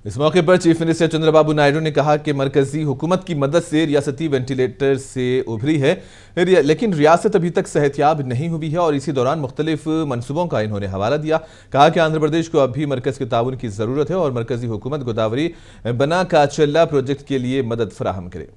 इस मौके पर चीफ मिनिस्टर चंद्रबाबू नायडू ने कहा कि मरकजी हुकूमत की मदद से रियासती वेंटिलेटर से उभरी है, लेकिन रियासत अभी तक सेहतयाब नहीं हुई है और इसी दौरान मुख्तलिफ मनसूबों का इन्होंने हवाला दिया। कहा कि आंध्र प्रदेश को अब भी मरकज के ताउन की जरूरत है और मरकजी हुकूमत गोदावरी बना काचल्ला प्रोजेक्ट के लिए मदद फराहम करे।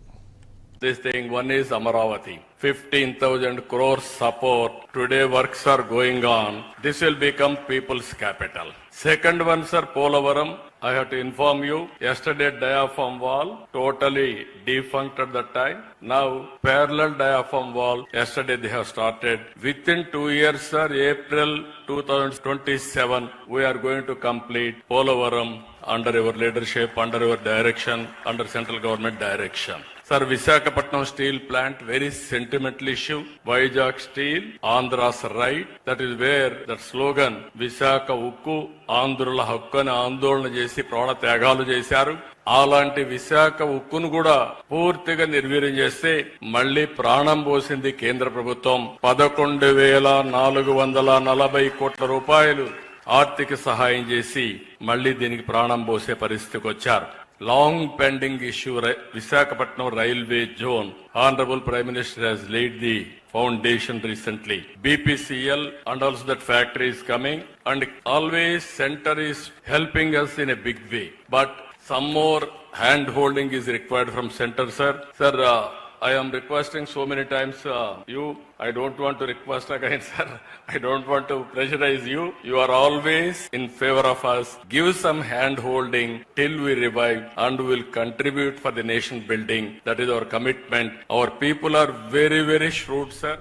This thing, one is Amaravati. 15,000 crores support. Today works are going on. This will become people's capital. Second one, sir, Polavaram. I have to inform you, yesterday diaphragm wall totally defunct at that time. Now parallel diaphragm wall, yesterday they have started. Within 2 years, sir, April 2027, we are going to complete Polavaram under your leadership, under your direction, under central government direction. Sir, Visakhapatnam steel plant, very sentimental issue. Vizag steel, Andhra's right. That is where that slogan, Visakha Ukku, Andhrula Hakkani Andolana Jesi Prana Tyagalu Chesaru. అలాంటి విశాఖ ఉక్కును కూడా పూర్తిగా నిర్వీర్యం చేస్తే మళ్లీ ప్రాణం పోసింది కేంద్ర ప్రభుత్వం. 11,440 కోట్ల రూపాయలు ఆర్థిక సహాయం చేసి మళ్లీ దీనికి ప్రాణం పోసే పరిస్థితికి వచ్చారు. Long pending issue, Visakhapatnam railway zone. Honorable Prime Minister has laid the foundation recently. BPCL and also that factory is coming, and always center is helping us in a big way. But some more hand holding is required from center, sir. Sir, I am requesting so many times I don't want to request again, sir. I don't want to pressurize you. You are always in favor of us. Give some hand holding till we revive and we will contribute for the nation building. That is our commitment. Our people are very, very shrewd, sir.